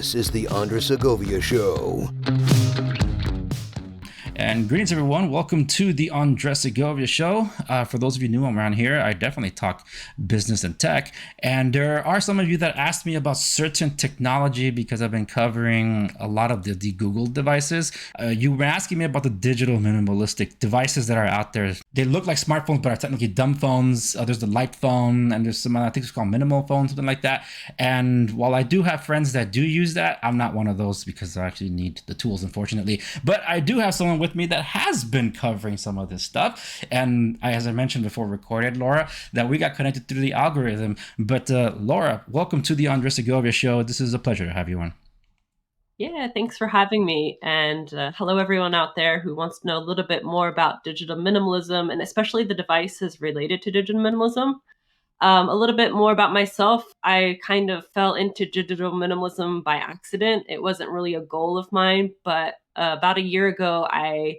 This is the Segovia Show. And greetings, everyone. Welcome to the Segovia Show. For those of you new around here, I definitely talk business and tech. And there are some of you that asked me about certain technology because I've been covering a lot of the Google devices. You were asking me about the digital minimalistic devices that are out there. They look like smartphones, but are technically dumb phones. There's the light phone, and there's some, I think it's called minimal phone, something like that. And while I do have friends that do use that, I'm not one of those because I actually need the tools, unfortunately. But I do have someone with me that has been covering some of this stuff, and as I mentioned before recorded, Laura, that we got connected through the algorithm. But Laura, welcome to the Segovia Show. This is a pleasure to have you on. Yeah, thanks for having me. And hello, everyone out there who wants to know a little bit more about digital minimalism and especially the devices related to digital minimalism. A little bit more about myself. I kind of fell into digital minimalism by accident. It wasn't really a goal of mine, but about a year ago, I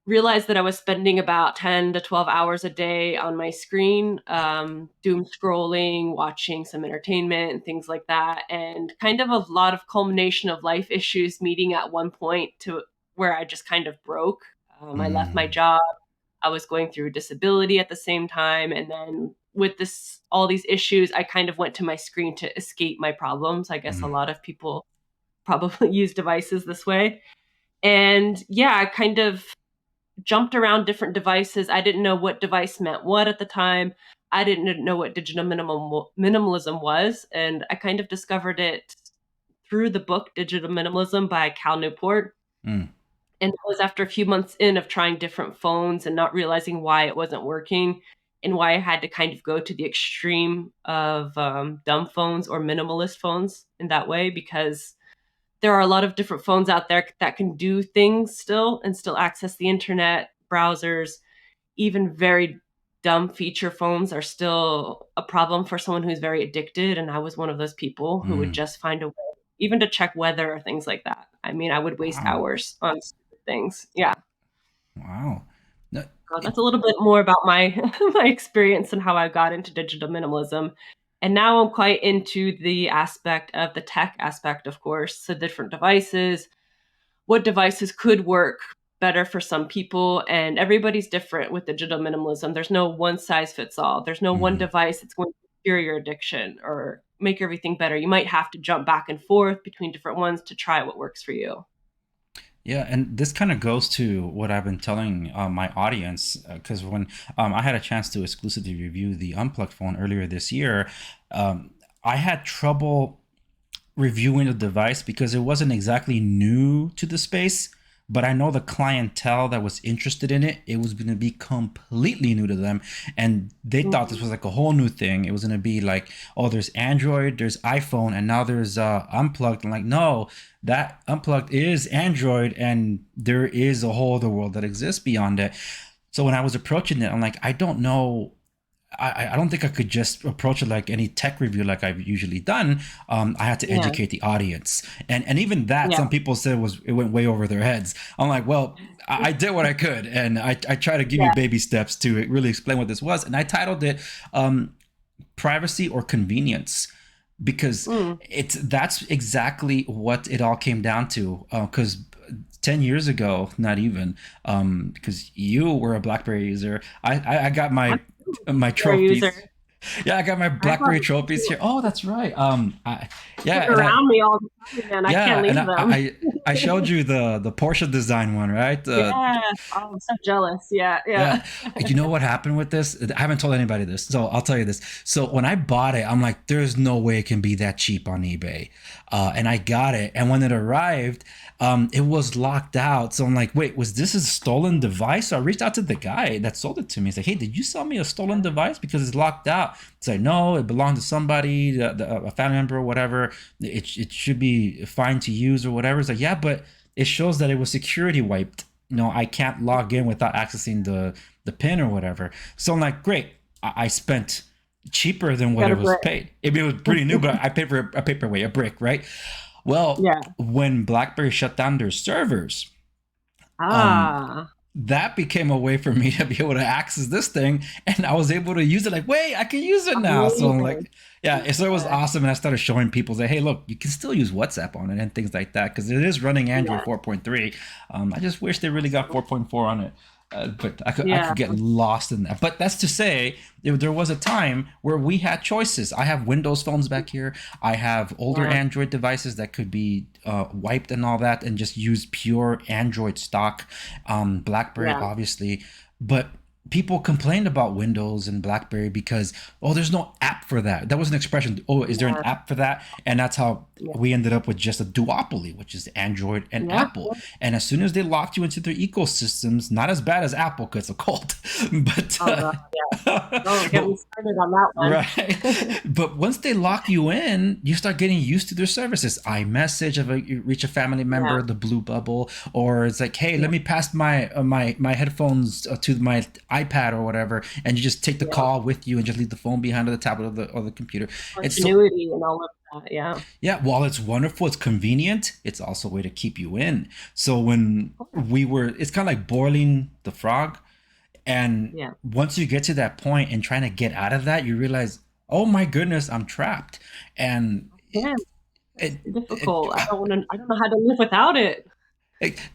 realized that I was spending about 10 to 12 hours a day on my screen, doom scrolling, watching some entertainment and things like that. And kind of a lot of culmination of life issues meeting at one point to where I just kind of broke. I left my job. I was going through disability at the same time. And then with all these issues, I kind of went to my screen to escape my problems. I guess a lot of people probably use devices this way. And yeah, I kind of jumped around different devices. I didn't know what device meant what at the time. I didn't know what digital minimalism was. And I kind of discovered it through the book Digital Minimalism by Cal Newport. And it was after a few months in of trying different phones and not realizing why it wasn't working and why I had to kind of go to the extreme of dumb phones or minimalist phones in that way, because there are a lot of different phones out there that can do things still and still access the internet, browsers. Even very dumb feature phones are still a problem for someone who's very addicted. And I was one of those people who would just find a way, even to check weather or things like that. I mean, I would waste hours on stupid things. Yeah. Wow. That's a little bit more about my my experience and how I got into digital minimalism. And now I'm quite into the aspect of the tech aspect, of course. So different devices, what devices could work better for some people. And everybody's different with digital minimalism. There's no one size fits all. There's no one device that's going to cure your addiction or make everything better. You might have to jump back and forth between different ones to try what works for you. Yeah, and this kind of goes to what I've been telling my audience, because when I had a chance to exclusively review the Unplugged phone earlier this year, I had trouble reviewing the device because it wasn't exactly new to the space, but I know the clientele that was interested in it, it was going to be completely new to them. And they thought this was like a whole new thing. It was going to be like, oh, there's Android, there's iPhone, and now there's Unplugged. I'm like, no, that Unplugged is Android, and there is a whole other world that exists beyond it. So when I was approaching it, I'm like, I don't know. I don't think I could just approach it like any tech review like I've usually done. I had to educate the audience, and even that, some people said it went way over their heads. I'm like, well, I did what I could, and I try to give you baby steps to really explain what this was, and I titled it "Privacy or Convenience," because that's exactly what it all came down to. Because 10 years ago, not even, because you were a Blackberry user, I got my trophies. Yeah, I got my Blackberry trophies here. Oh, that's right. Around me all the time, man. I can't leave them. I showed you the Porsche design one, right? Yeah. Oh, I'm so jealous. Yeah. You know what happened with this? I haven't told anybody this, so I'll tell you this. So when I bought it, I'm like, there's no way it can be that cheap on eBay. And I got it. And when it arrived, it was locked out. So I'm like, wait, was this a stolen device? So I reached out to the guy that sold it to me. He's like, hey, did you sell me a stolen device? Because it's locked out. It's like, no, it belonged to somebody, a family member or whatever. It should be fine to use or whatever. It's like, yeah, but it shows that it was security wiped. I can't log in without accessing the PIN or whatever. So I'm like, great. I spent cheaper than what it was paid. It was pretty new, but I paid for a paperweight, a brick, right? Well, when BlackBerry shut down their servers, that became a way for me to be able to access this thing, and I was able to use it. Like, wait, I can use it now. So I'm Amazing. like, yeah. So it was Yeah. awesome, and I started showing people that, hey, look, you can still use WhatsApp on it and things like that because it is running Android Yeah. 4.3. I just wish they really got Awesome. 4.4 on it. But I Yeah. could get lost in that. But that's to say, there was a time where we had choices. I have Windows phones back here. I have older Yeah. Android devices that could be wiped and all that, and just use pure Android stock. BlackBerry, Yeah. obviously, but people complained about Windows and BlackBerry because, oh, there's no app for that. That was an expression. Oh, is there an Yeah. app for that? And that's how Yeah. we ended up with just a duopoly, which is Android and Yeah. Apple. And as soon as they locked you into their ecosystems, not as bad as Apple because it's a cult, but Oh god. Yeah. Don't get me but started on that right. one. But once they lock you in, you start getting used to their services. iMessage, if you reach a family Yeah. member, the blue bubble, or it's like, hey, Yeah. let me pass my headphones to my iPad or whatever, and you just take the Yeah. call with you and just leave the phone behind on the tablet or the computer. It's so Continuity and all of that. Yeah. yeah, while it's wonderful, it's convenient, it's also a way to keep you in. So when it's kind of like boiling the frog. And Yeah. once you get to that point and trying to get out of that, you realize, oh my goodness, I'm trapped. And Yeah. it, It's it, difficult. I don't know how to live without it.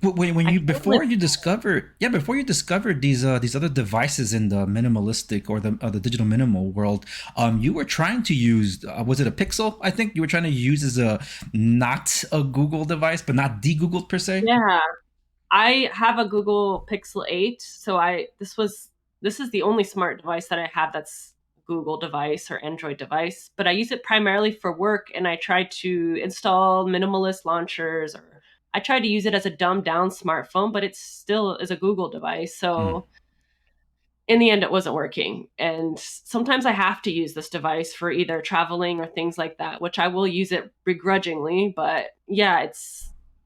when I you can't live. before you discovered these other devices in the minimalistic or the digital minimal world, you were trying to use, was it a Pixel? I think you were trying to use as a not a Google device, but not de-Googled per se. Yeah. I have a Google Pixel 8, so this is the only smart device that I have that's Google device or Android device, but I use it primarily for work and I try to install minimalist launchers or I try to use it as a dumbed down smartphone, but it still is a Google device. Mm. So in the end it wasn't working. And sometimes I have to use this device for either traveling or things like that, which I will use it begrudgingly, but yeah,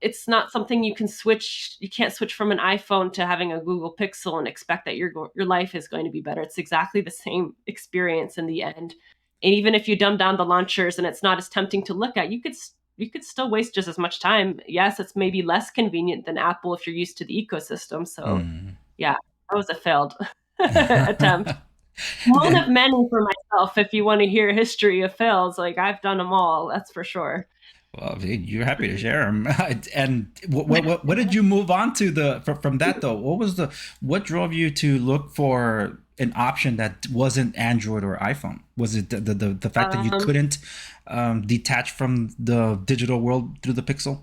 it's not something you can't switch from an iPhone to having a Google Pixel and expect that your life is going to be better. It's exactly the same experience in the end. And even if you dumb down the launchers and it's not as tempting to look at, you could still waste just as much time. Yes, it's maybe less convenient than Apple if you're used to the ecosystem. So, Mm. yeah, that was a failed attempt. One of And many for myself. If you want to hear a history of fails, like I've done them all. That's for sure. well, you're happy to share them. And what did you move on to from that though? What drove you to look for an option that wasn't Android or iPhone? Was it the fact that you Um, couldn't detach from the digital world through the Pixel?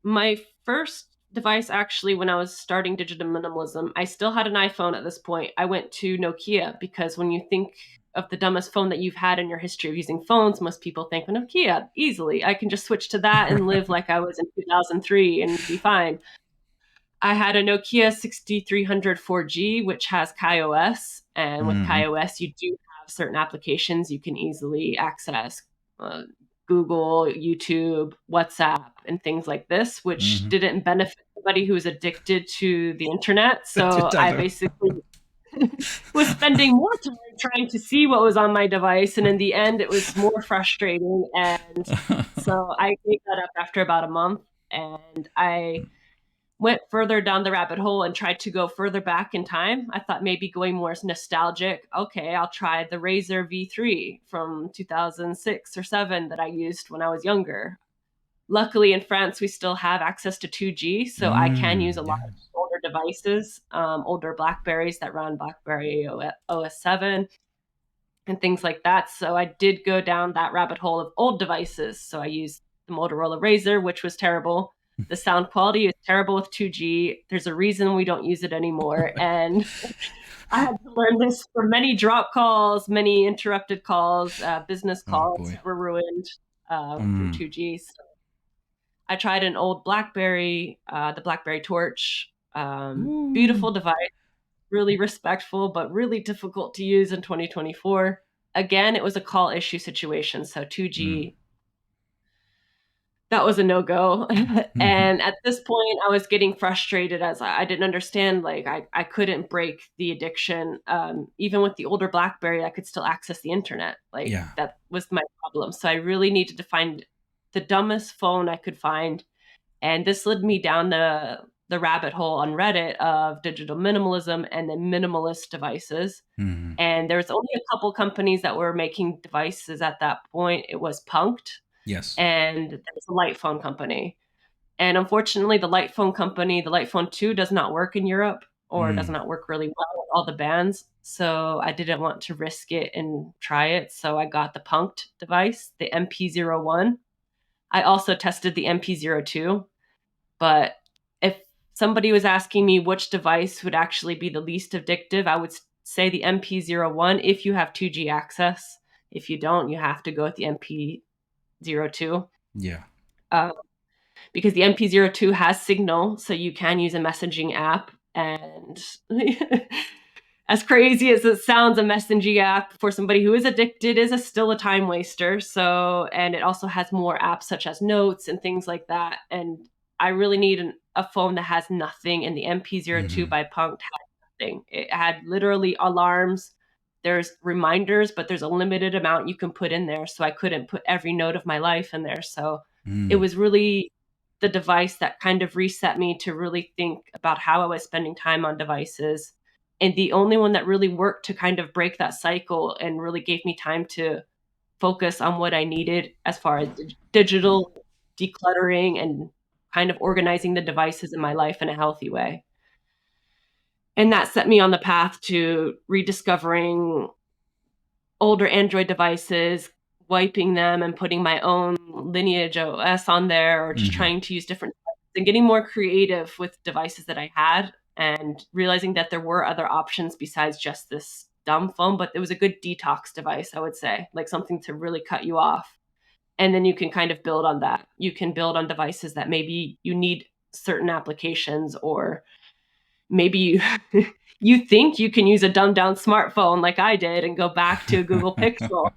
my first device, actually, when I was starting digital minimalism, I still had an iPhone at this point. I went to Nokia because when you think of the dumbest phone that you've had in your history of using phones, most people think of Nokia easily. I can just switch to that and live like I was in 2003 and be fine. I had a Nokia 6300 4G, which has KaiOS. And with Hmm. KaiOS, you do have certain applications you can easily access uh, Google, YouTube, WhatsApp, and things like this, which Hmm. didn't benefit somebody who was addicted to the internet. So I basically was spending more time trying to see what was on my device. And in the end, it was more frustrating. And so I gave that up after about a month. And I went further down the rabbit hole and tried to go further back in time. I thought maybe going more nostalgic. Okay, I'll try the Razer V3 from 2006 or 7 that I used when I was younger. Luckily, in France, we still have access to 2G, so I can use a lot Yeah. of older devices, older Blackberries that run Blackberry OS 7 and things like that. So I did go down that rabbit hole of old devices. So I used the Motorola Razr, which was terrible. The sound quality is terrible with 2G. There's a reason we don't use it anymore. And I had to learn this from many drop calls, many interrupted calls, business Oh calls boy. were ruined from Mm. 2G. So I tried an old BlackBerry, the BlackBerry Torch. Ooh. Beautiful device, really respectful, but really difficult to use in 2024. Again, it was a call issue situation. So Mm. 2G, that was a no go. Mhm. And at this point, I was getting frustrated as I didn't understand, like, I couldn't break the addiction. Even with the older Blackberry, I could still access the internet. Like, Yeah. that was my problem. So I really needed to find the dumbest phone I could find, and this led me down the the rabbit hole on Reddit of digital minimalism and then minimalist devices. Mm-hmm. And there's only a couple companies that were making devices at that point. It was Punkt Yes. and there's a light phone company. And unfortunately, the light phone company, the light phone 2, does not work in Europe or does not work really well with all the bands. So I didn't want to risk it and try it. So I got the Punkt device, the MP01. I also tested the MP02. But if somebody was asking me which device would actually be the least addictive, I would say the MP01 if you have 2G access. If you don't, you have to go with the MP02. Yeah. Because the MP02 has Signal, so you can use a messaging app. And as crazy as it sounds, a messaging app for somebody who is addicted is still a time waster. So, and it also has more apps such as Notes and things like that. And I really need a phone that has nothing. And the MP02 by Punkt had nothing. It had literally alarms. There's reminders, but there's a limited amount you can put in there. So I couldn't put every note of my life in there. So it was really the device that kind of reset me to really think about how I was spending time on devices. And the only one that really worked to kind of break that cycle and really gave me time to focus on what I needed as far as digital decluttering and kind of organizing the devices in my life in a healthy way. And that set me on the path to rediscovering older Android devices, wiping them and putting my own Lineage OS on there, or just trying to use different and getting more creative with devices that I had, and realizing that there were other options besides just this dumb phone. But it was a good detox device, I would say, like something to really cut you off. And then you can kind of build on that. You can build on devices that maybe you need certain applications, or maybe you think you can use a dumbed down smartphone like I did and go back to a Google Pixel.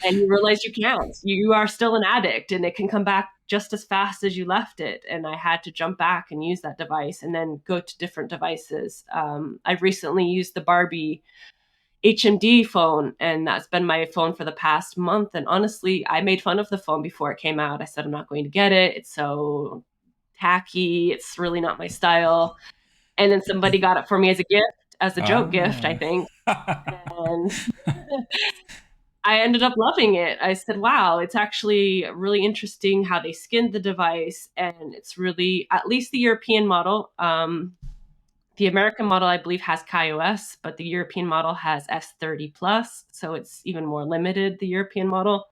And you realize you can't. You are still an addict, and it can come back just as fast as you left it. And I had to jump back and use that device and then go to different devices. I've recently used the Barbie HMD phone, and that's been my phone for the past month. And honestly, I made fun of the phone before it came out. I said, I'm not going to get it. It's so tacky. It's really not my style. And then somebody got it for me as a gift, as a joke gift, I think. And I ended up loving it. I said, wow, it's actually really interesting how they skinned the device. And it's really, at least the European model, the American model, I believe, has KaiOS, but the European model has S30 Plus. So it's even more limited, the European model.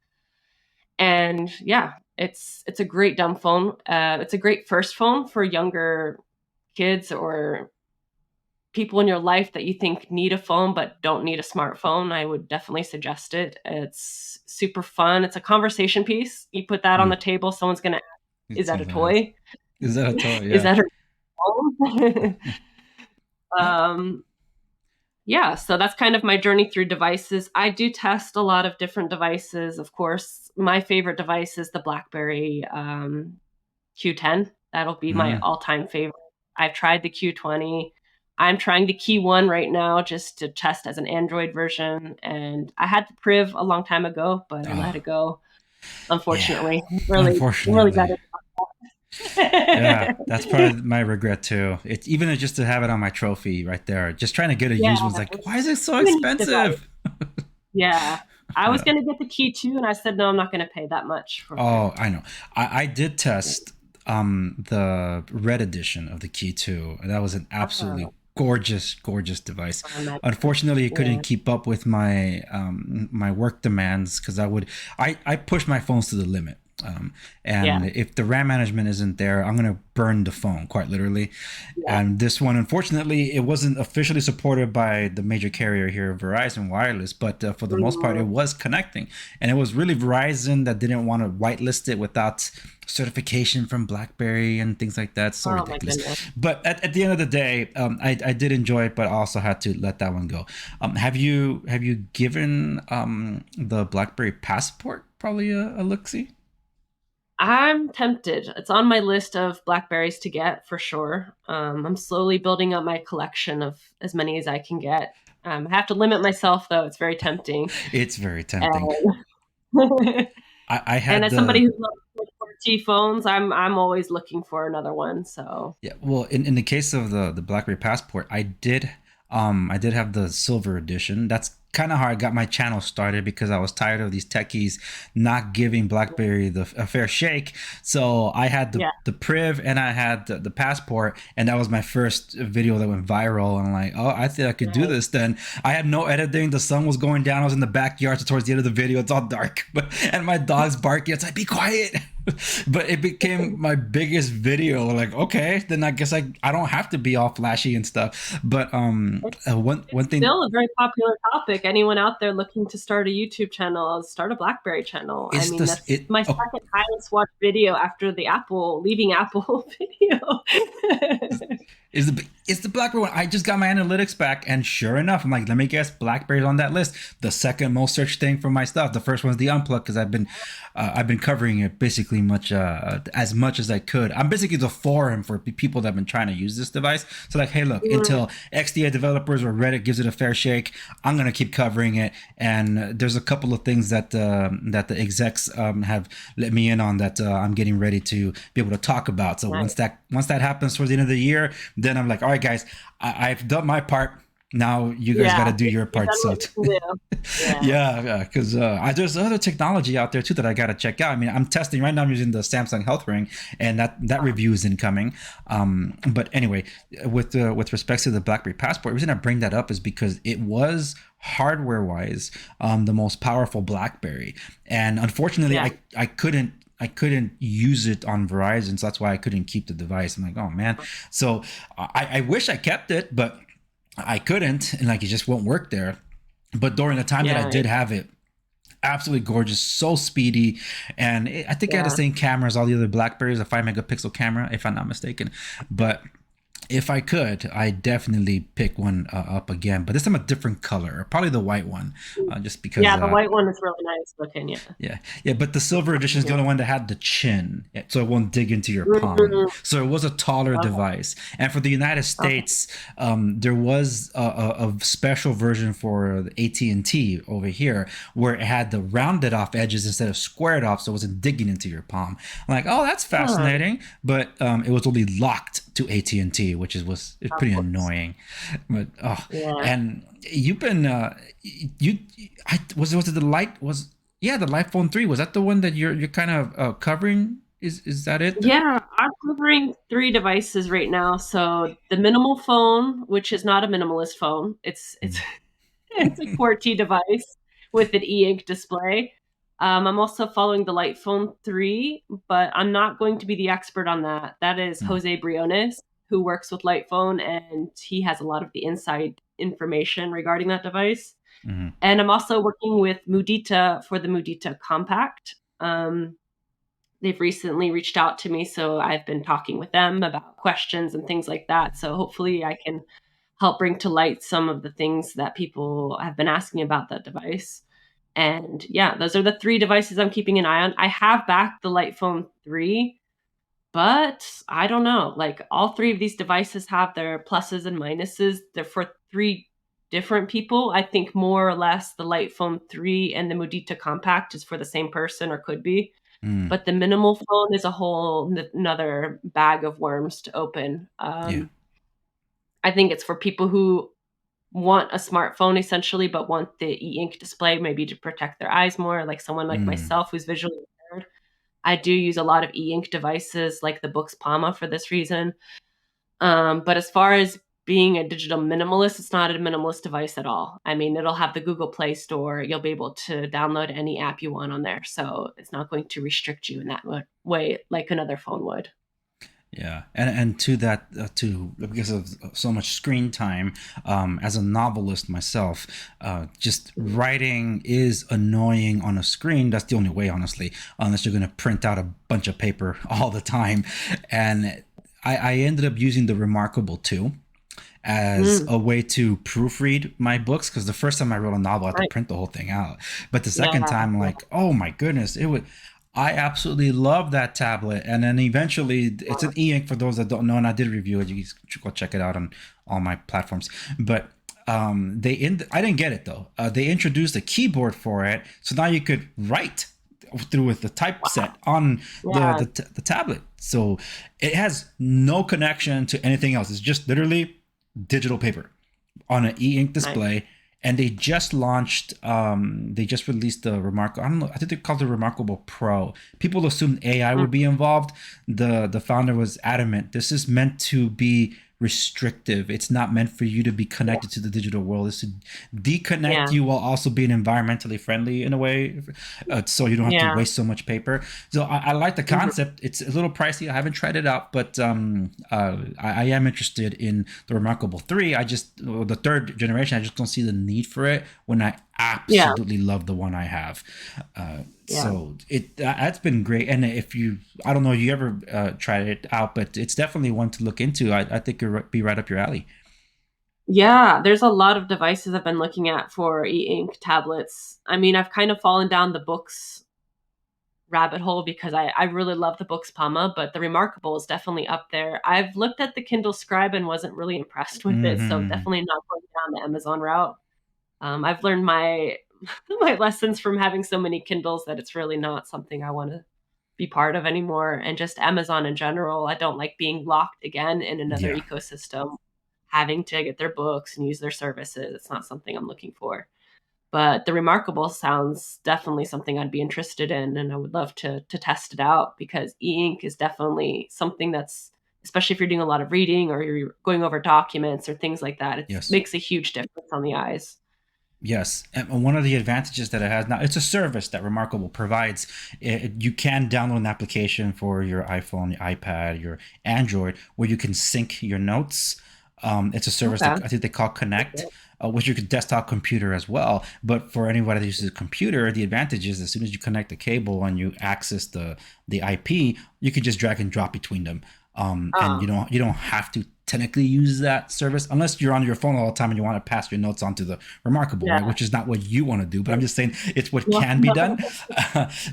And yeah, it's a great dumb phone. It's a great first phone for younger kids or people in your life that you think need a phone but don't need a smartphone. I would definitely suggest it. It's super fun. It's a conversation piece. You put that on the table, someone's going to ask, is that a toy? Is that a toy? Yeah. Is that her phone? Yeah, so that's kind of my journey through devices. I do test a lot of different devices. Of course, my favorite device is the Blackberry Q10. That'll be my all-time favorite. I've tried the Q20. I'm trying the Key 1 right now just to test as an Android version. And I had the Priv a long time ago, but I let it go, unfortunately. Yeah, really got it. Yeah, that's part of my regret too. It's even just to have it on my trophy right there. Just trying to get a used one's like, why is it so expensive? Yeah. I was going to get the Key 2, and I said, no, I'm not going to pay that much for it. I know. I did test the red edition of the Key 2, and that was an absolutely gorgeous device. Unfortunately, it couldn't keep up with my my work demands, because I push my phones to the limit. If the RAM management isn't there, I'm gonna burn the phone, quite literally. And this one, unfortunately, it wasn't officially supported by the major carrier here, Verizon Wireless, but for the most part, it was connecting. And it was really Verizon that didn't want to whitelist it without certification from Blackberry and things like that. So ridiculous. But at the end of the day, I did enjoy it, but I also had to let that one go. Have you given the Blackberry Passport probably a look-see? I'm tempted. It's on my list of Blackberries to get for sure. I'm slowly building up my collection of as many as I can get. I have to limit myself, though. It's very tempting. It's very tempting. I had, and as somebody who loves QWERTY phones, I'm always looking for another one. So Yeah, well, in the case of the BlackBerry Passport, I did have the silver edition. That's kind of how I got my channel started because I was tired of these techies not giving BlackBerry a fair shake. So I had yeah, the Priv and I had the Passport, and that was my first video that went viral. And I'm like, oh, I think I could do right. this. Then I had no editing. The sun was going down. I was in the backyard. So towards the end of the video, it's all dark, and my dog's barking. It's like, be quiet. But it became my biggest video. Like, okay, then I guess I don't have to be all flashy and stuff. But one It's thing still a very popular topic. Anyone out there looking to start a YouTube channel, start a BlackBerry channel. I is mean, this that's it. my Oh, second highest watched video after the leaving Apple video. is the BlackBerry one? I just got my analytics back, and sure enough, I'm like, let me guess, BlackBerry's on that list. The second most searched thing for my stuff. The first one's the Unplug because I've been covering it basically as much as I could. I'm basically the forum for people that have been trying to use this device. So like, hey, look, until XDA developers or Reddit gives it a fair shake, I'm gonna keep covering it. And there's a couple of things that the execs have let me in on that I'm getting ready to be able to talk about. So Nice. once that happens towards the end of the year, then I'm like, all right, guys, I've done my part. Now you guys got to do your You've part. done So what you can do. Yeah. yeah, because there's other technology out there too that I got to check out. I mean, I'm testing right now. I'm using the Samsung Health Ring, and that review is incoming. But anyway, with respect to the BlackBerry Passport, the reason I bring that up is because it was hardware wise the most powerful BlackBerry, and unfortunately, Yeah. I couldn't use it on Verizon, so that's why I couldn't keep the device. I'm like, oh man. So I wish I kept it, but I couldn't, and like it just won't work there. But during the time that I Yeah. did have it, absolutely gorgeous, so speedy, and I think it had the Yeah. same camera as all the other Blackberries, a 5 megapixel camera, if I'm not mistaken. But if I could, I definitely pick one up again, but this time a different color, probably the white one, just because. Yeah, the white one is really nice looking. Yeah. Yeah. But the silver edition is the Yeah. only one that had the chin, so it won't dig into your palm. Mhm. So it was a taller Okay. device. And for the United Okay. States, there was a special version for the AT&T over here where it had the rounded off edges instead of squared off, so it wasn't digging into your palm. I'm like, oh, that's fascinating. But it was only locked to AT&T, which was Of pretty course. annoying. But Yeah. and you've been was it the light was yeah, the Light Phone 3, was that the one that you're kind of covering? Is that it? Yeah, I'm covering 3 devices right now. So the minimal phone, which is not a minimalist phone. It's it's a QWERTY device with an e-ink display. I'm also following the Light Phone 3, but I'm not going to be the expert on that. That is Mm, Jose Briones, who works with Light Phone, and he has a lot of the inside information regarding that device. mhm, And I'm also working with Mudita for the Mudita Compact. They've recently reached out to me, so I've been talking with them about questions and things like that. So hopefully I can help bring to light some of the things that people have been asking about that device. And yeah, those are the 3 devices I'm keeping an eye on. I have back the Light Phone 3, but I don't know. Like all 3 of these devices have their pluses and minuses. They're for 3 different people. I think more or less the Light Phone 3 and the Mudita Compact is for the same person or could be. mm, But the minimal phone is a whole another bag of worms to open. yeah. I think it's for people who want a smartphone essentially, but want the e-ink display maybe to protect their eyes more, like someone like Mm, myself who's visually impaired. I do use a lot of e-ink devices like the Books Palma for this reason. But as far as being a digital minimalist, it's not a minimalist device at all. I mean, it'll have the Google Play Store. You'll be able to download any app you want on there. So it's not going to restrict you in that way like another phone would. yeah, and to that to because of so much screen time, as a novelist myself, just writing is annoying on a screen. That's the only way, honestly, unless you're going to print out a bunch of paper all the time. And I ended up using the Remarkable 2 as Mm, a way to proofread my books, because the first time I wrote a novel I had to right. print the whole thing out, but the Yeah. second time, like, oh my goodness, it would I absolutely love that tablet. And then eventually it's an e-ink for those that don't know, and I did review it. You should go check it out on all my platforms. But I didn't get it though. They introduced a keyboard for it, so now you could write through with the typeset on Yeah. the tablet. So it has no connection to anything else. It's just literally digital paper on an e-ink Nice. display. And they just launched, they just released the Remarkable, I don't know, I think they called it Remarkable Pro. People assumed AI would be involved. The founder was adamant. This is meant to be restrictive. It's not meant for you to be connected to the digital world. It's to deconnect Yeah. you while also being environmentally friendly in a way, so you don't have to Yeah. waste so much paper. So I like the concept. It's a little pricey. I haven't tried it out, but I am interested in the Remarkable 3. The third generation, I just don't see the need for it when I Yeah. absolutely love the one I have. Yeah. So that's been great. And if I don't know if you ever tried it out, but it's definitely one to look into. I think it'd be right up your alley. Yeah, there's a lot of devices I've been looking at for e-ink tablets. I mean, I've kind of fallen down the books rabbit hole because I really love the books Pama, but the Remarkable is definitely up there. I've looked at the Kindle Scribe and wasn't really impressed with it, so Mm-hmm. definitely not going down the Amazon route. I've learned my my lessons from having so many Kindles that it's really not something I want to be part of anymore. And just Amazon in general, I don't like being locked again in another Yeah. ecosystem, having to get their books and use their services. It's not something I'm looking for. But the Remarkable sounds definitely something I'd be interested in, and I would love to test it out because e-ink is definitely something that's, especially if you're doing a lot of reading or you're going over documents or things like that, it Yes. makes a huge difference on the eyes. Yes, and one of the advantages that it has now, it's a service that Remarkable provides. You can download an application for your iPhone, your iPad, your Android, where you can sync your notes. It's a service Okay. that I think they call Connect, which you could desktop computer as well. But for anybody that uses a computer, the advantage is as soon as you connect the cable and you access the IP, you can just drag and drop between them. And Oh, you don't have to technically use that service unless you're on your phone all the time and you want to pass your notes onto the Remarkable, right? yeah. Which is not what you want to do. But I'm just saying it's what Well, can be done.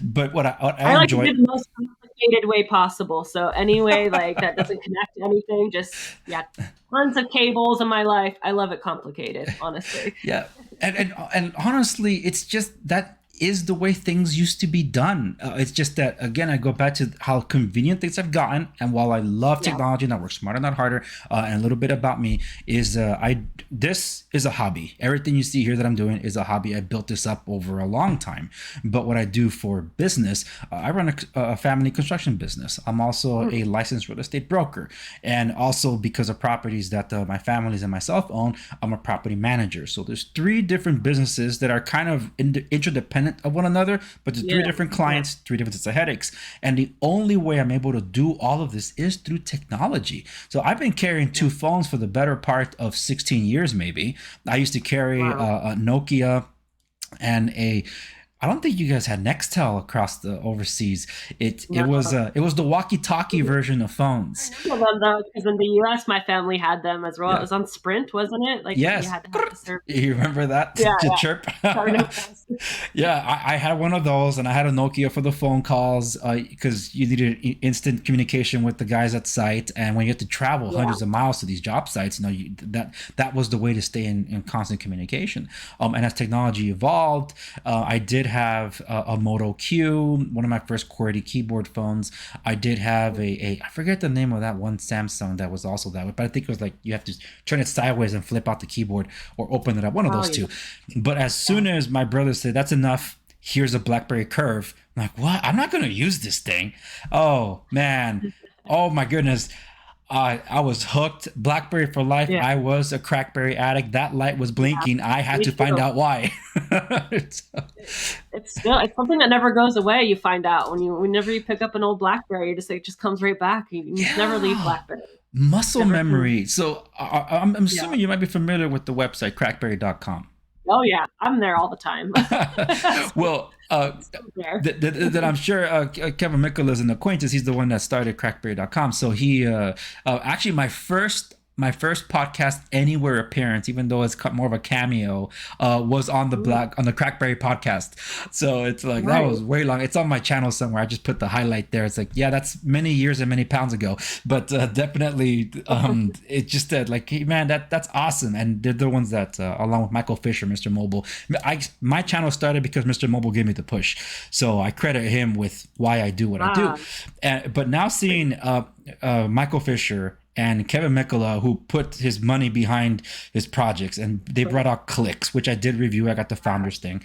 But what I I like to enjoy. do the most complicated way possible. So any way like that doesn't connect to anything, just yeah, tons of cables in my life. I love it complicated, honestly. Yeah, and honestly, it's just that is the way things used to be done. It's just that again, I go back to how convenient things have gotten. And while I love Yeah. technology and I work smarter, not harder, and a little bit about me is I this is a hobby. Everything you see here that I'm doing is a hobby. I built this up over a long time. But what I do for business, I run a family construction business. I'm also Mm, a licensed real estate broker, and also because of properties that my families and myself own, I'm a property manager. So there's three different businesses that are kind of interdependent of one another, but there's three yeah. different Yeah. clients, three different sets of headaches. And the only way I'm able to do all of this is through technology. So I've been carrying two phones for the better part of 16 years, maybe. I used to carry Wow. a Nokia and I don't think you guys had Nextel across the overseas. No. It was the walkie-talkie version of phones. I remember them though, because in the US, my family had them as well. It Yeah. was on Sprint, wasn't it? Like you Yes. had to have the service. You remember that? Yeah, To yeah. chirp. I remember. Yeah, I had one of those, and I had a Nokia for the phone calls because you needed instant communication with the guys at site. And when you had to travel Yeah. hundreds of miles to these job sites, that was the way to stay in constant communication. And as technology evolved, I did have a Moto Q, one of my first QWERTY keyboard phones. I did have I forget the name of that one Samsung that was also that way, but I think it was like you have to turn it sideways and flip out the keyboard or open it up, one of Oh those yeah. two. But as soon as my brother said, "That's enough, here's a Blackberry Curve," I'm like, what? I'm not going to use this thing. Oh, man. Oh, my goodness. I was hooked. Blackberry for life. Yeah. I was a Crackberry addict. That light was Yeah. blinking. I had Me to find too. out why. It's something that never goes away. You find out whenever you pick up an old BlackBerry, it just comes right back. You just never leave Yeah. BlackBerry. Muscle Never can. memory. So I'm Yeah. assuming you might be familiar with the website crackberry.com. Oh yeah, I'm there all the time. Well, There. that I'm sure Kevin Mickle is an acquaintance. He's the one that started crackberry.com. So he actually my first my first podcast anywhere appearance, even though it's more of a cameo, was on the Ooh, Crackberry podcast. So it's like that nice. was way long. It's on my channel somewhere. I just put the highlight there. It's like, yeah, that's many years and many pounds ago, but definitely, it just like, hey, man, that's awesome. And they're the ones that, along with Michael Fisher, Mr. Mobile, my channel started because Mr. Mobile gave me the push, so I credit him with why I do what I do. Wow. But now seeing Michael Fisher and Kevin Mikola, who put his money behind his projects, and they brought out Clicks, which I did review. I got the founders thing.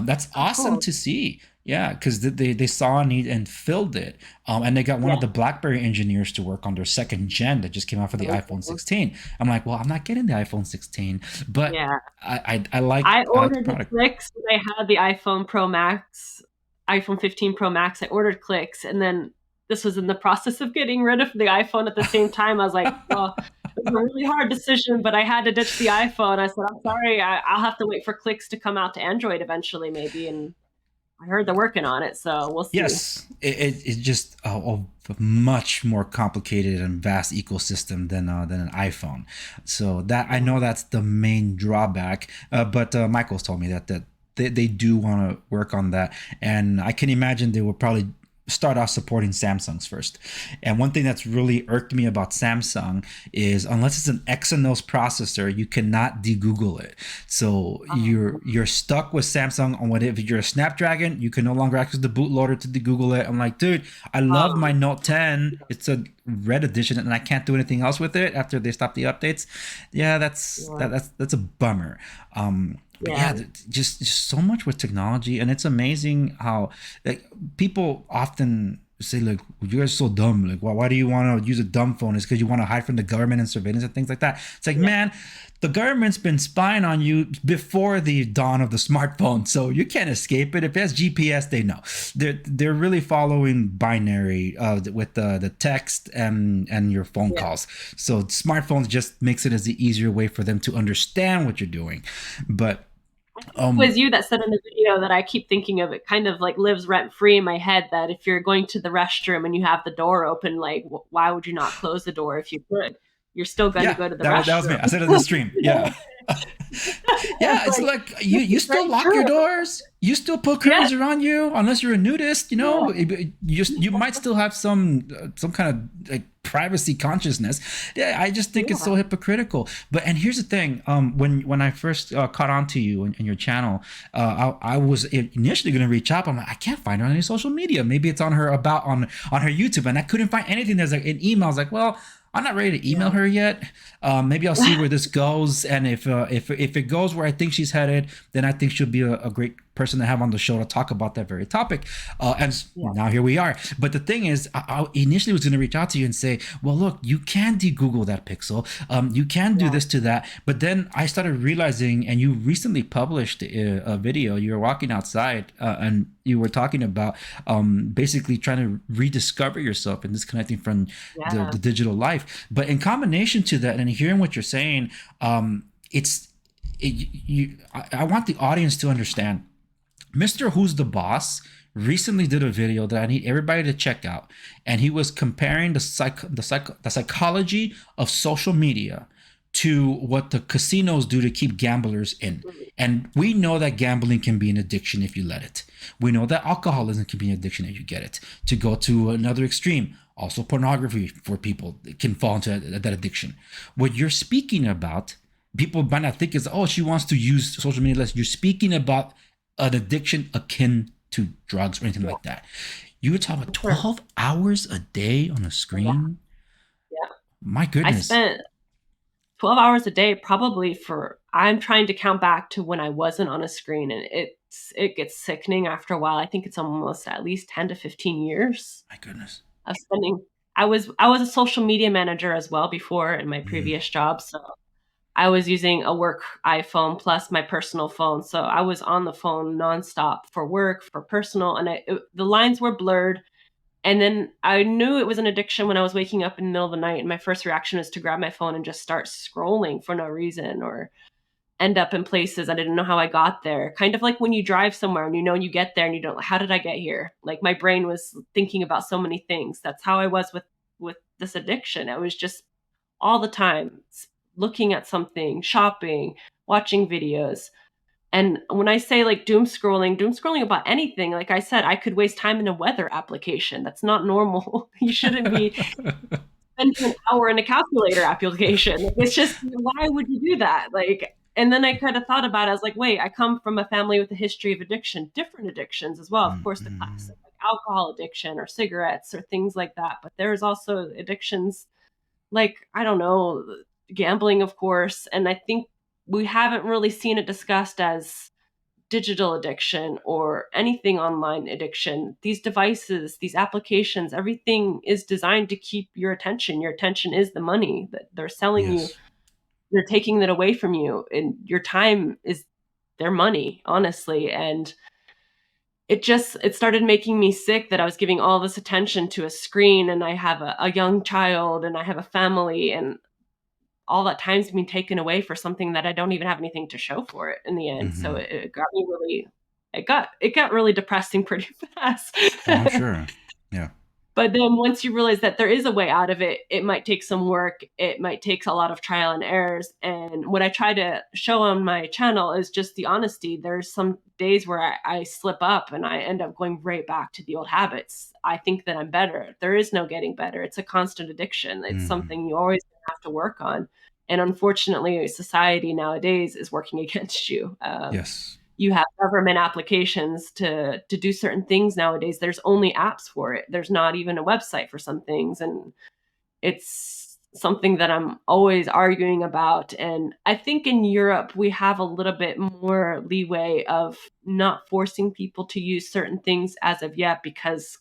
That's Oh, awesome cool. to see. Yeah, because they saw a need and filled it. And they got one Yeah. of the BlackBerry engineers to work on their second gen that just came out for the iPhone Amazing. 16. I'm like, well, I'm not getting the iPhone 16, but Yeah. I I like the ordered the product. clicks when I had the iPhone Pro Max, iPhone 15 Pro Max. I ordered clicks, and then this was in the process of getting rid of the iPhone at the same time. I was like, well, it was a really hard decision, but I had to ditch the iPhone. I said, I'm sorry, I'll have to wait for clicks to come out to Android eventually, maybe. And I heard they're working on it, so we'll see. Yes, it's just a much more complicated and vast ecosystem than an iPhone. So that I know that's the main drawback. But Michael's told me that they do want to work on that, and I can imagine they will probably start off supporting Samsungs first. And one thing that's really irked me about Samsung is unless it's an Exynos processor, you cannot de-Google it. So Oh, you're stuck with Samsung on what if you're a Snapdragon, you can no longer access the bootloader to de-Google it. I'm like, dude, I love my um, Note 10. It's a red edition and I can't do anything else with it after they stop the updates. Yeah, yeah, that's a bummer. But yeah, yeah, just so much with technology, and it's amazing how like people often say like you guys are so dumb, like why do you want to use a dumb phone? It's because you want to hide from the government and surveillance and things like that. It's like, yeah, man, the government's been spying on you before the dawn of the smartphone, so you can't escape it. If it has GPS, they know. They're really following binary with the text and your phone yeah. calls. So smartphones just makes it as the easier way for them to understand what you're doing. But It um was you that said in the video that I keep thinking of. It kind of like lives rent free in my head that if you're going to the restroom and you have the door open, like why would you not close the door if you could? You're still going to Yeah, go to the that was me. restroom. I said it in the stream. Yeah. Yeah, it's Like like you it's still very lock your true. doors. You still put Yeah, curtains around you unless you're a nudist. yeah, You might still have some kind of like privacy consciousness. Yeah, I just think it's yeah, so hypocritical. But and here's the thing: when I first caught on to you and your channel, I was initially going to reach out. I'm like, I can't find her on any social media. Maybe it's on her about on her YouTube, and I couldn't find anything. There's like an email. I was like, well, I'm not ready to email yeah. her yet. Maybe I'll see where this goes, and if it goes where I think she's headed, then I think she'll be a great person to have on the show to talk about that very topic. And Yeah, now here we are. But the thing is, I initially was going to reach out to you and say, well, look, you can de-Google that pixel. You can do yeah, this to that. But then I started realizing, and you recently published a video. You were walking outside, and you were talking about basically trying to rediscover yourself and disconnecting from yeah, the digital life. But in combination to that, and hearing what you're saying, it's I want the audience to understand. Mr. Who's the Boss recently did a video that I need everybody to check out, and he was comparing the psychology of social media to what the casinos do to keep gamblers in. mm, And we know that gambling can be an addiction if you let it. We know that alcoholism can be an addiction if you get it. To go to another extreme, also pornography for people can fall into that addiction. What you're speaking about, people might not think is, oh, she wants to use social media less. You're speaking about an addiction akin to drugs or anything yeah, like that. You were talking about for sure. 12 hours a day on a Yeah, screen. yeah. My I goodness. spent 12 hours a day probably for I'm trying to count back to when I wasn't on a screen, and it gets sickening after a while. I think it's almost at least 10 to 15 years My goodness. of spending. I was a social media manager as well before in my Mm, previous job, so I was using a work iPhone plus my personal phone. So I was on the phone nonstop for work, for personal, and the lines were blurred. And then I knew it was an addiction when I was waking up in the middle of the night. And my first reaction was to grab my phone and just start scrolling for no reason or end up in places I didn't know how I got there. Kind of like when you drive somewhere and you know you get there and you don't, how did I get here? Like my brain was thinking about so many things. That's how I was with this addiction. I was just all the time, looking at something, shopping, watching videos. And when I say like doom scrolling about anything, like I said, I could waste time in a weather application. That's not normal. You shouldn't be spending an hour in a calculator application. Like, it's just, why would you do that? Like, and then I kind of thought about it. I was like, wait, I come from a family with a history of addiction, different addictions as well. Of course, the classic, like alcohol addiction or cigarettes or things like that. But there's also addictions like, I don't know, gambling, of course. And I think we haven't really seen it discussed as digital addiction or anything online addiction. These devices, these applications, everything is designed to keep your attention. Your attention is the money that they're selling you. Yes. They're taking that away from you, and your time is their money, honestly. And it started making me sick that I was giving all this attention to a screen, and I have a young child and I have a family, and all that time's being taken away for something that I don't even have anything to show for it in the end. So it got me really, it got really depressing pretty fast. Oh, I'm sure. Yeah. But then once you realize that there is a way out of it, it might take some work. It might take a lot of trial and errors. And what I try to show on my channel is just the honesty. There's some days where I slip up and I end up going right back to the old habits. I think that I'm better. There is no getting better. It's a constant addiction. It's something you always have to work on. And unfortunately, society nowadays is working against you. Yes. You have government applications to do certain things nowadays. There's only apps for it. There's not even a website for some things. And it's something that I'm always arguing about. And I think in Europe, we have a little bit more leeway of not forcing people to use certain things as of yet, because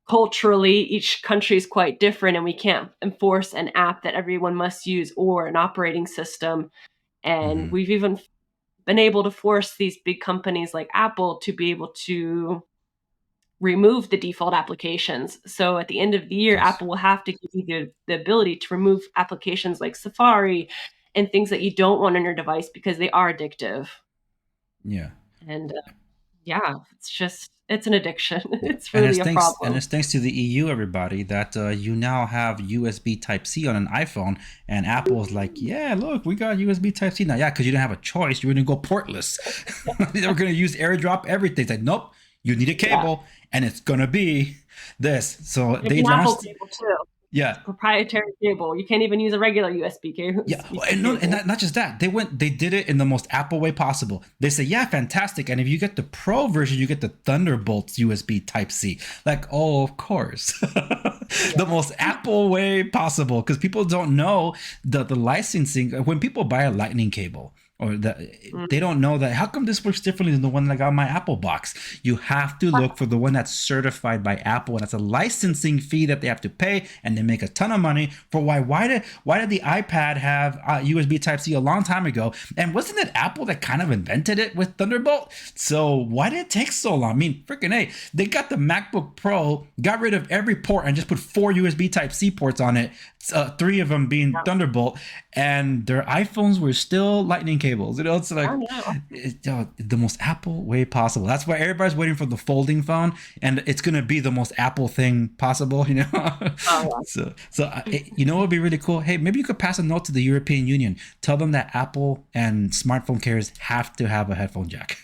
culturally, each country is quite different, and we can't enforce an app that everyone must use or an operating system. And we've even been able to force these big companies like Apple to be able to remove the default applications. So at the end of the year, Yes. Apple will have to give you the ability to remove applications like Safari and things that you don't want on your device because they are addictive. Yeah. And yeah, it's an addiction. Yeah. It's really a problem. And it's thanks to the EU, everybody, that you now have USB Type-C on an iPhone, and Apple is like, yeah, look, we got USB Type-C now. Yeah, because you didn't have a choice. You were going to go portless. They were going to use AirDrop everything. It's like, nope, you need a cable, and it's going to be this. So It's they an Apple launched. cable too. Yeah. It's a proprietary cable. You can't even use a regular USB cable. Yeah, and not just that. They did it in the most Apple way possible. They say, yeah, fantastic. And if you get the Pro version, you get the Thunderbolt USB Type-C. Like, oh, of course. The most Apple way possible, because people don't know the licensing. When people buy a Lightning cable, or they don't know that, how come this works differently than the one that got my Apple box? You have to look for the one that's certified by Apple, and that's a licensing fee that they have to pay, and they make a ton of money for why did the iPad have USB Type-C a long time ago? And wasn't it Apple that kind of invented it with Thunderbolt? So why did it take so long? I mean, freaking A, they got the MacBook Pro, got rid of every port and just put 4 USB Type-C ports on it, 3 of them being Thunderbolt, and their iPhones were still Lightning cables. You know, it's like the most Apple way possible. That's why everybody's waiting for the folding phone, and it's gonna be the most Apple thing possible. You know, so you know what would be really cool? Hey, maybe you could pass a note to the European Union. Tell them that Apple and smartphone carriers have to have a headphone jack.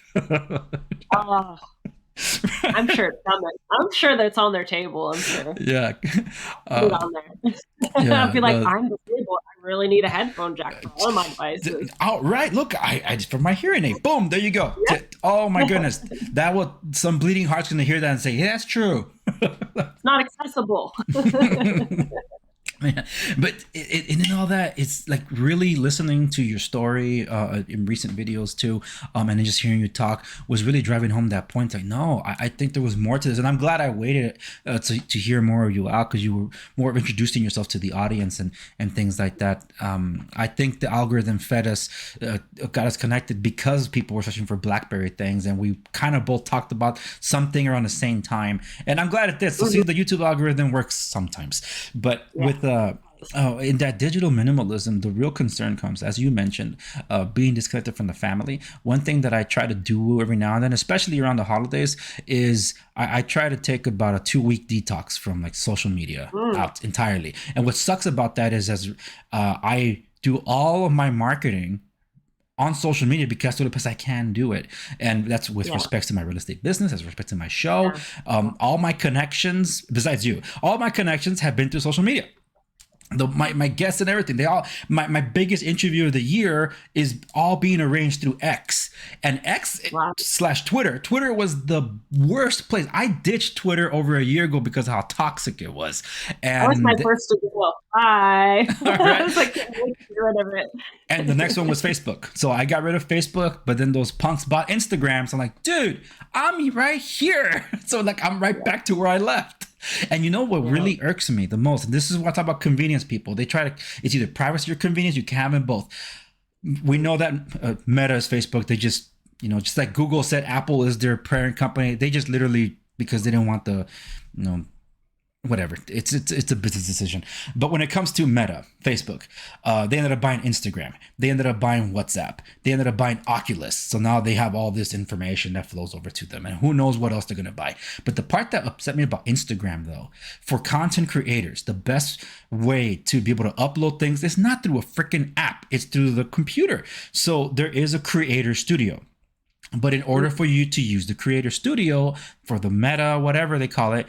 I'm sure it's on there. I'm sure that's on their table. I'm sure. Yeah. Put it on there. Yeah, I'll be like, I'm disabled. I really need a headphone jack for all of my devices. Oh, right. Look, I for my hearing aid. Boom, there you go. Yep. Oh my goodness. That would some bleeding heart's gonna hear that and say, yeah, that's true. It's not accessible. Yeah. But in all that, it's like really listening to your story in recent videos too, and then just hearing you talk was really driving home that point. Like, no, I think there was more to this, and I'm glad I waited to hear more of you out, because you were more of introducing yourself to the audience and things like that. I think the algorithm fed us, got us connected because people were searching for Blackberry things, and we kind of both talked about something around the same time. And I'm glad it did. So see, the YouTube algorithm works sometimes, but with Oh, in that digital minimalism, the real concern comes, as you mentioned, being disconnected from the family. One thing that I try to do every now and then, especially around the holidays, is I try to take about a 2 week detox from like social media Mm, out entirely. And what sucks about that is as I do all of my marketing on social media because that's the only place I can do it. And that's with yeah, respect to my real estate business, as respect to my show. yeah. All my connections, besides you, all my connections have been through social media. My guests and everything, they all my biggest interview of the year is all being arranged through X. And X Wow. slash Twitter was the worst place. I ditched Twitter over a year ago because of how toxic it was. That was my And first to go. Bye. all I right, was like, can't wait to get rid of and the next one it. was Facebook. So I got rid of Facebook, but then those punks bought Instagram. So I'm like, dude, I'm right here. So like I'm right back to where I left. And you know what Yeah. really irks me the most? And this is what I talk about convenience people. They try to, it's either privacy or convenience. You can have them both. We know that Meta is Facebook. They just, just like Google said, Apple is their parent company. They just literally, because they didn't want the, you know, whatever. It's a business decision. But when it comes to Meta, Facebook, they ended up buying Instagram. They ended up buying WhatsApp. They ended up buying Oculus. So now they have all this information that flows over to them, and who knows what else they're gonna buy. But the part that upset me about Instagram, though, for content creators, the best way to be able to upload things is not through a freaking app. It's through the computer. So there is a creator studio. But in order for you to use the creator studio for the Meta, whatever they call it,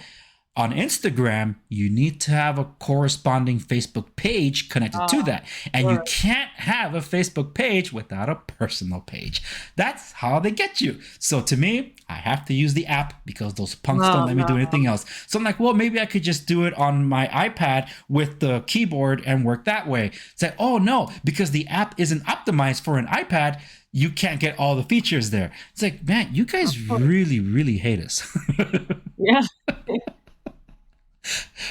on Instagram, you need to have a corresponding Facebook page connected to that. And you Sure. can't have a Facebook page without a personal page. That's how they get you. So to me, I have to use the app because those punks don't Oh, let me do no. anything else. So I'm like, well, maybe I could just do it on my iPad with the keyboard and work that way. Say, oh no, because the app isn't optimized for an iPad, you can't get all the features there. It's like, man, you guys really, really hate us. Yeah.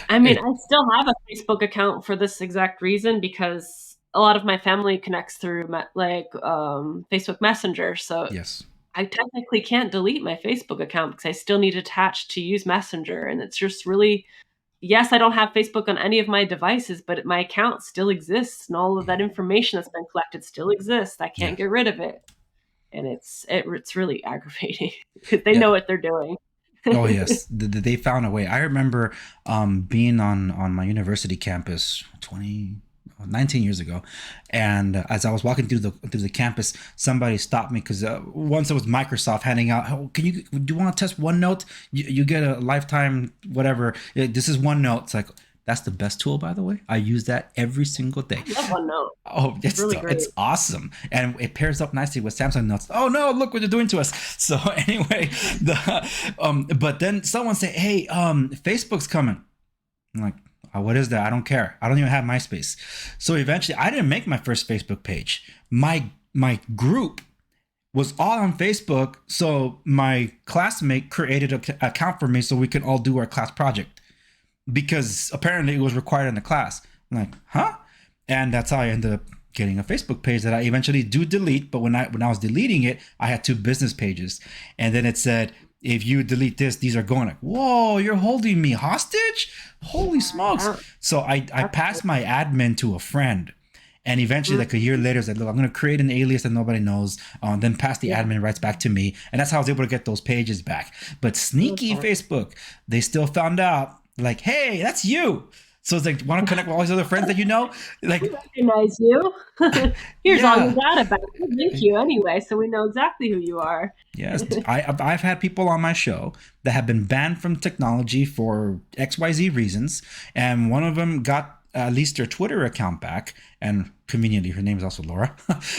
I mean, I still have a Facebook account for this exact reason because a lot of my family connects through Facebook Messenger. So Yes. I technically can't delete my Facebook account because I still need attached to use Messenger. And it's just really, yes, I don't have Facebook on any of my devices, but my account still exists and all of that information that's been collected still exists. I can't Yeah. get rid of it. And it's really aggravating because they Yeah. know what they're doing. Oh yes, they found a way. I remember being on my university campus 19 years ago, and as I was walking through the campus, somebody stopped me because once it was Microsoft handing out, oh, do you want to test OneNote? You get a lifetime whatever. This is OneNote. It's like, that's the best tool, by the way. I use that every single day. I love OneNote. Oh, Really great. it's awesome, and it pairs up nicely with Samsung Notes. Oh no, look what they're doing to us. So anyway, but then someone say, hey, Facebook's coming. I'm like, oh, what is that? I don't care. I don't even have MySpace. So eventually, I didn't make my first Facebook page. My group was all on Facebook, so my classmate created an account for me so we could all do our class project because apparently it was required in the class. I'm like, huh? And that's how I ended up getting a Facebook page that I eventually do delete. But when I was deleting it, I had 2 business pages, and then it said, if you delete this, these are going. Like, whoa, you're holding me hostage? Holy smokes! So I passed my admin to a friend, and eventually, like a year later, said, look, I'm going to create an alias that nobody knows. Then pass the admin rights back to me, and that's how I was able to get those pages back. But sneaky Facebook, they still found out. Like, hey, that's you. So it's like, want to connect with all these other friends that you know? Like, We recognize you. Here's all yeah. your data back. We link you anyway, so we know exactly who you are. Yes, I've had people on my show that have been banned from technology for XYZ reasons, and one of them got at least her Twitter account back, and conveniently her name is also Laura.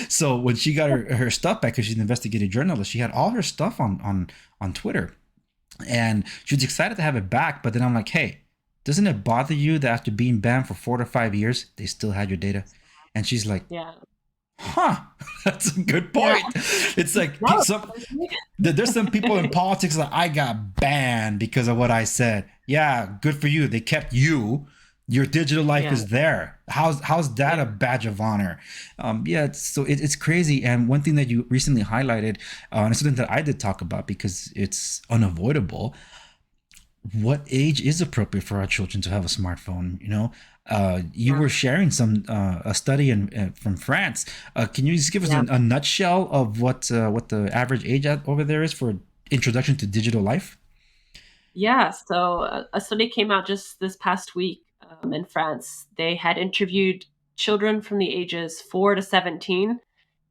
So when she got her stuff back, because she's an investigative journalist, she had all her stuff on Twitter, and she was excited to have it back. But then I'm like, hey, doesn't it bother you that after being banned for 4 to 5 years, they still had your data? And she's like, Yeah. huh, that's a good point. It's like there's some people in politics like, I got banned because of what I said. Yeah, good for you. They kept you. Your digital life is there. How's that a badge of honor? It's crazy. And one thing that you recently highlighted, and it's something that I did talk about because it's unavoidable. what age is appropriate for our children to have a smartphone? You Yeah. were sharing some a study from France. Can you just give us Yeah. a nutshell of what the average age over there is for introduction to digital life? Yeah. So a study came out just this past week in France. They had interviewed children from the ages 4 to 17,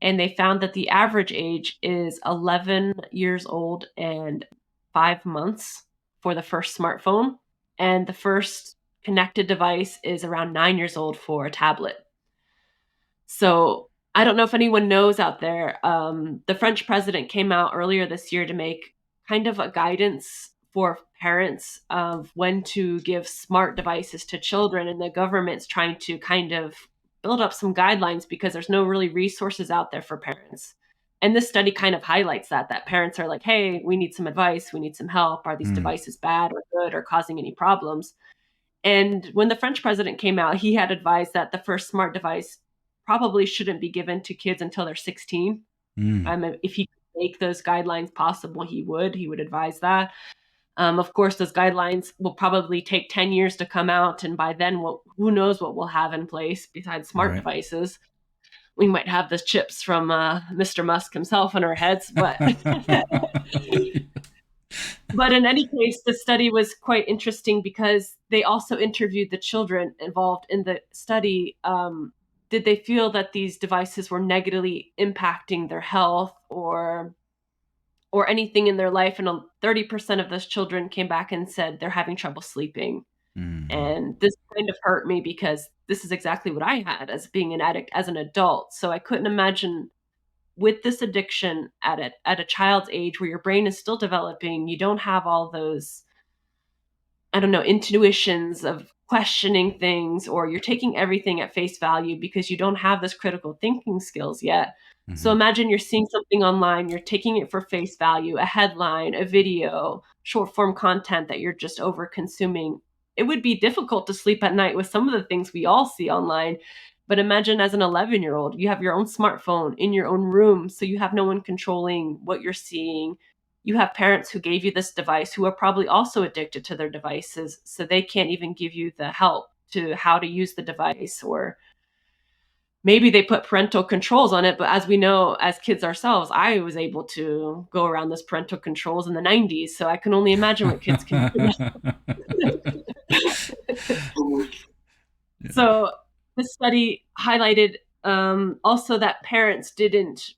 and they found that the average age is 11 years old and 5 months for the first smartphone. And the first connected device is around 9 years old for a tablet. So I don't know if anyone knows out there. The French president came out earlier this year to make kind of a guidance for parents of when to give smart devices to children, and the government's trying to kind of build up some guidelines because there's no really resources out there for parents. And this study kind of highlights that parents are like, "Hey, we need some advice, we need some help. Are these Mm, devices bad or good or causing any problems?" And when the French president came out, he had advised that the first smart device probably shouldn't be given to kids until they're 16. mm, If he could make those guidelines possible, he would. He would advise that. Of course, those guidelines will probably take 10 years to come out, and by then, who knows what we'll have in place besides smart right. devices. We might have the chips from Mr. Musk himself in our heads, but But in any case, the study was quite interesting because they also interviewed the children involved in the study. Did they feel that these devices were negatively impacting their health or anything in their life? And 30% of those children came back and said they're having trouble sleeping. Mhm. And this kind of hurt me because this is exactly what I had as being an addict as an adult. So I couldn't imagine with this addiction at a child's age where your brain is still developing, you don't have all those, I don't know, intuitions of questioning things, or you're taking everything at face value because you don't have this critical thinking skills yet. So Mhm. imagine you're seeing something online, you're taking it for face value, a headline, a video, short form content that you're just over consuming. It would be difficult to sleep at night with some of the things we all see online. But imagine as an 11-year-old, you have your own smartphone in your own room, so you have no one controlling what you're seeing. You have parents who gave you this device who are probably also addicted to their devices, so they can't even give you the help to how to use the device, or maybe they put parental controls on it, but as we know as kids ourselves, I was able to go around those parental controls in the 90s, so I can only imagine what kids can do. Yeah. So this study highlighted also that parents didn't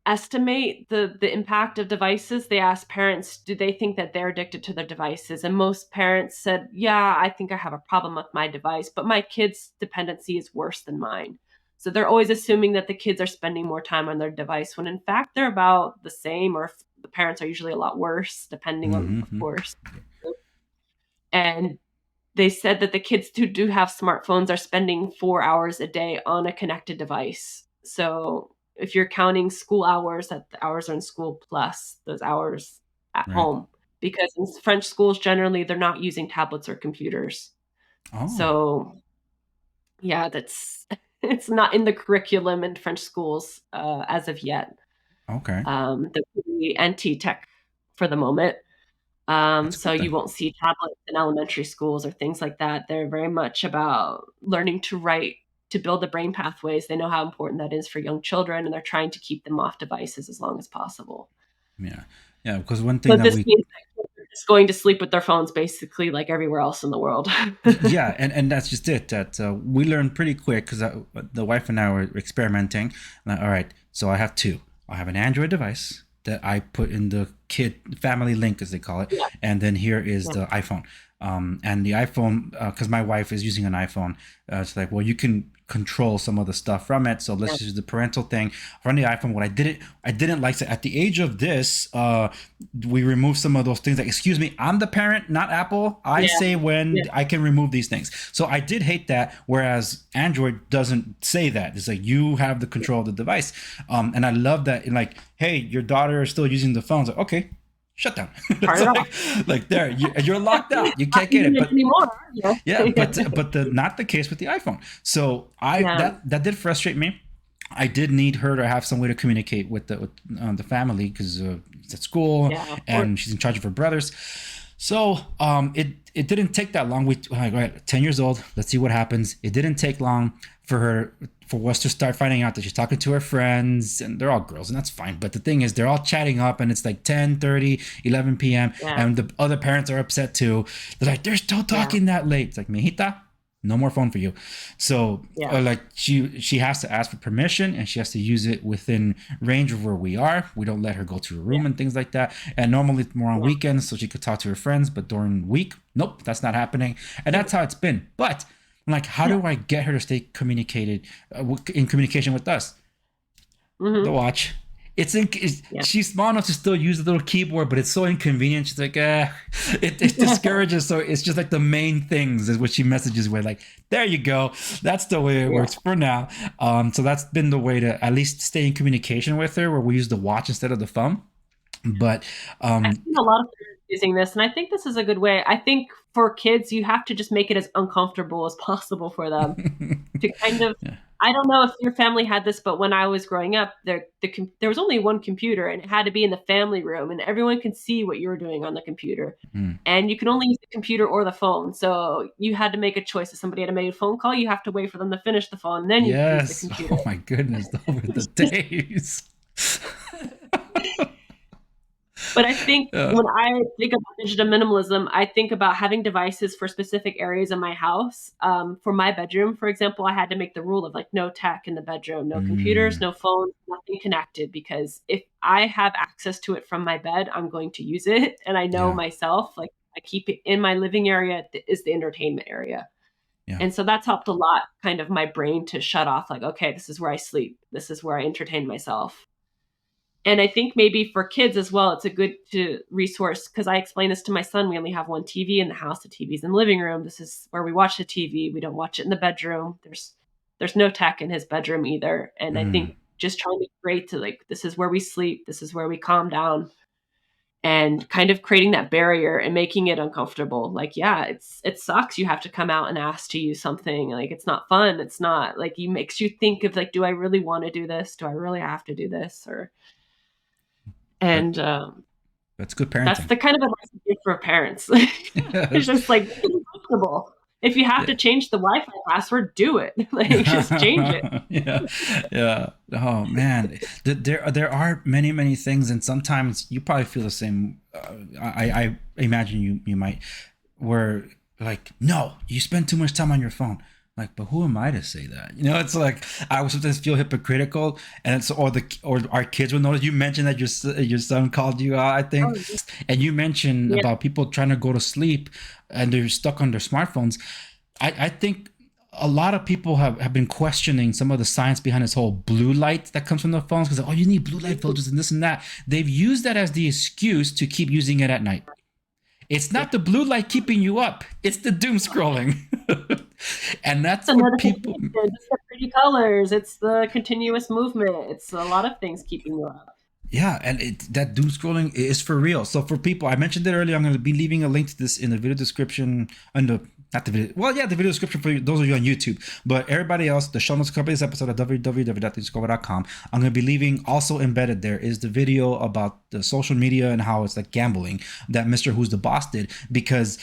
estimate the impact of devices. They asked parents, do they think that they're addicted to their devices? And most parents said, yeah, I think I have a problem with my device, but my kid's dependency is worse than mine. So they're always assuming that the kids are spending more time on their device when in fact they're about the same, or if the parents are usually a lot worse, depending on, of Mhm. course. And they said that the kids who do have smartphones are spending 4 hours a day on a connected device. So if you're counting school hours, that the hours are in school plus those hours at Right. home. Because in French schools, generally, they're not using tablets or computers. Oh, So yeah, that's it's not in the curriculum in French schools as of yet. okay. They're pretty anti-tech for the moment. That's a So good you thing. won't see tablets in elementary schools or things like that. They're very much about learning to write, to build the brain pathways. They know how important that is for young children, and they're trying to keep them off devices as long as possible. Yeah. Yeah, because one thing But that this we means that kids are just going to sleep with their phones basically like everywhere else in the world. yeah, and that's just it. That we learned pretty quick because the wife and I were experimenting. Like, all right, so I have two. I have an Android device that I put in the kid family link, as they call it, Yeah, and then here is yeah, the iPhone. And the iPhone, because my wife is using an iPhone, it's like, well, you can control some of the stuff from it. So yeah, let's use the parental thing from the iPhone. What I didn't like, so at the age of this, we remove some of those things. Like, excuse me, I'm the parent, not Apple. I yeah, say when yeah. I can remove these things. So I did hate that. Whereas Android doesn't say that. It's like you have the control of the device. And I love that. In like, hey, your daughter is still using the phone. It's like, okay, shut down. Turn It's it off. like there, you're locked out. You Not can't get using it. it But anymore. Yeah, yeah, but the not the case with the iPhone. So I yeah, that did frustrate me. I did need her to have some way to communicate with the family because it's at school yeah, of course. and she's in charge of her brothers. So it didn't take that long. We like, all right, 10 years old. Let's see what happens. It didn't take long for us to start finding out that she's talking to her friends, and they're all girls, and that's fine. But the thing is, they're all chatting up, and it's like 10:30, 11 p.m. Yeah. And the other parents are upset too. They're like, they're still talking that late. It's like, mijita, no more phone for you. So like she has to ask for permission, and she has to use it within range of where we are. We don't let her go to her room and things like that. And normally it's more on weekends so she could talk to her friends, but during week, nope, that's not happening. And that's how it's been. But I'm like, how do I get her to stay in communication with us? The watch. She's small enough to still use the little keyboard, but it's so inconvenient. She's like, it discourages. So it's just like the main things is what she messages with. Like, there you go. That's the way it works for now. So that's been the way to at least stay in communication with her, where we use the watch instead of the phone. But I've seen a lot of parents using this, and I think this is a good way. I think for kids, you have to just make it as uncomfortable as possible for them to kind of. I don't know if your family had this, but when I was growing up, there was only one computer, and it had to be in the family room, and everyone could see what you were doing on the computer. And you can only use the computer or the phone. So you had to make a choice. If somebody had to make a phone call, you have to wait for them to finish the phone, and then you can use the computer. Oh my goodness, over the days. But I think when I think about digital minimalism, I think about having devices for specific areas in my house. For my bedroom, for example, I had to make the rule of like no tech in the bedroom, no computers, no phones, nothing connected, because if I have access to it from my bed, I'm going to use it. And I know myself, like I keep it in my living area is the entertainment area. And so that's helped a lot, kind of my brain to shut off, like, okay, this is where I sleep. This is where I entertain myself. And I think maybe for kids as well, it's a good resource, because I explain this to my son. We only have one TV in the house. The TV's in the living room. This is where we watch the TV. We don't watch it in the bedroom. There's no tech in his bedroom either. And I think just trying to create to like, this is where we sleep. This is where we calm down, and kind of creating that barrier and making it uncomfortable. Like, it sucks. You have to come out and ask to use something. Like, it's not fun. It's not like, it makes you think of like, do I really want to do this? Do I really have to do this? And that's good parenting. That's the kind of advice you give for parents. It's just like, be comfortable. If you have to change the Wi-Fi password, do it. Like, just change it. Yeah. Oh man, there are many things, and sometimes you probably feel the same. I imagine you might, where like, no, you spend too much time on your phone. Like, but who am I to say that? You know, it's like I would sometimes feel hypocritical, and it's or our kids will notice. You mentioned that your son called you out, I think, and you mentioned about people trying to go to sleep and they're stuck on their smartphones. I think a lot of people have been questioning some of the science behind this whole blue light that comes from the phones, because you need blue light filters and this and that. They've used that as the excuse to keep using it at night. It's not the blue light keeping you up. It's the doom scrolling. And that's what people... It's the pretty colors. It's the continuous movement. It's a lot of things keeping you up. Yeah, and that doom scrolling is for real. So for people, I mentioned it earlier, I'm going to be leaving a link to this in the video description under... Not the video. Well, yeah, the video description for those of you on YouTube. But everybody else, the show notes cover this episode at www.discover.com. I'm going to be leaving, also embedded there is the video about the social media and how it's like gambling that Mr. Who's the Boss did. Because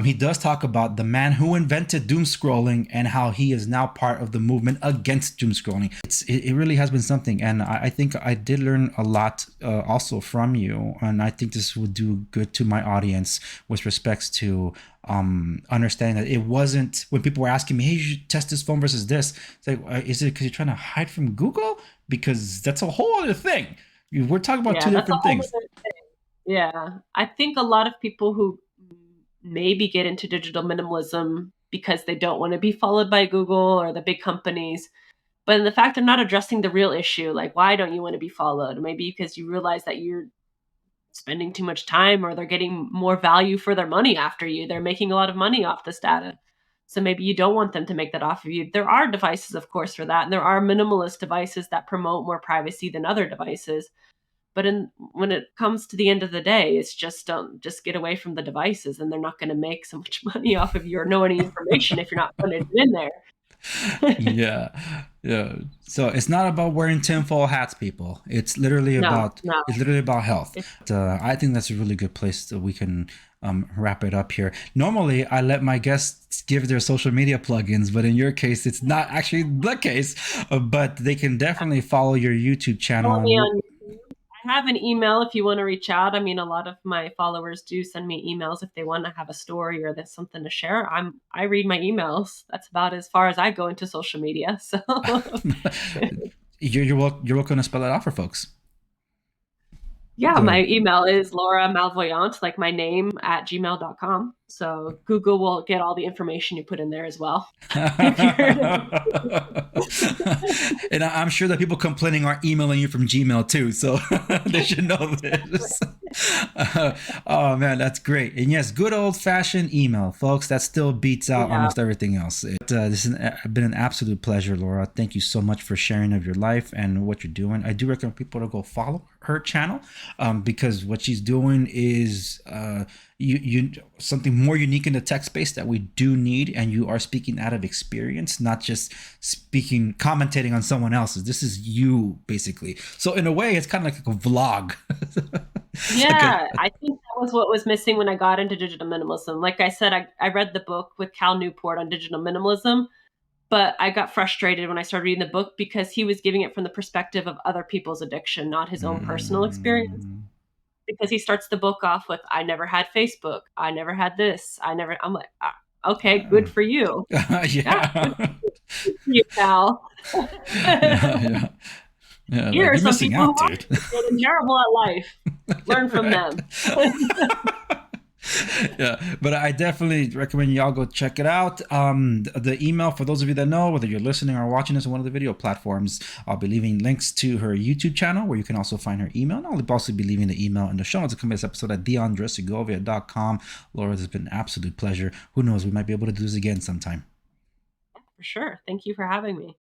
he does talk about the man who invented doom scrolling and how he is now part of the movement against doom scrolling. It really has been something. And I think I did learn a lot also from you. And I think this would do good to my audience with respects to understanding that it wasn't, when people were asking me, hey, you should test this phone versus this, it's like, is it because you're trying to hide from Google? Because that's a whole other thing. We're talking about two different things. Yeah, I think a lot of people who maybe get into digital minimalism because they don't want to be followed by Google or the big companies, but in the fact they're not addressing the real issue, like, why don't you want to be followed? Maybe because you realize that you're spending too much time, or they're getting more value for their money after you. They're making a lot of money off this data. So maybe you don't want them to make that off of you. There are devices, of course, for that. And there are minimalist devices that promote more privacy than other devices. But when it comes to the end of the day, it's just get away from the devices, and they're not going to make so much money off of you or know any information if you're not putting it in there. Yeah. So it's not about wearing tinfoil hats, people. It's literally about health. I think that's a really good place that we can wrap it up here. Normally, I let my guests give their social media plugins, but in your case, it's not actually the case. But they can definitely follow your YouTube channel. Follow me on YouTube. I have an email if you want to reach out. I mean, a lot of my followers do send me emails if they want to have a story or there's something to share. I read my emails. That's about as far as I go into social media. So you're welcome to spell it out for folks. yeah, my email is lauramalvoyante, like my name, at gmail.com. So Google will get all the information you put in there as well. And I'm sure that people complaining are emailing you from Gmail too, so they should know this. Oh man, that's great. And yes, good old fashioned email, folks. That still beats out almost everything else. This has been an absolute pleasure, Laura. Thank you so much for sharing of your life and what you're doing. I do recommend people to go follow her channel because what she's doing is something more unique in the tech space that we do need, and you are speaking out of experience, not just commentating on someone else's. This is you basically. So in a way, it's kind of like a vlog. Yeah, I think that was what was missing when I got into digital minimalism. Like I said, I read the book with Cal Newport on digital minimalism, but I got frustrated when I started reading the book because he was giving it from the perspective of other people's addiction, not his own personal experience. Because he starts the book off with, I never had Facebook. I never had this. I'm like, okay, good for you. Yeah. Good for you, pal. Yeah. Here like, are some missing people out, who dude. are getting terrible at life. Learn from them. Yeah, but I definitely recommend y'all go check it out. The email, for those of you that know, whether you're listening or watching this on one of the video platforms, I'll be leaving links to her YouTube channel where you can also find her email. And I'll also be leaving the email in the show notes to come this episode at deandresegovia.com. Laura, it's been an absolute pleasure. Who knows, we might be able to do this again sometime. For sure. Thank you for having me.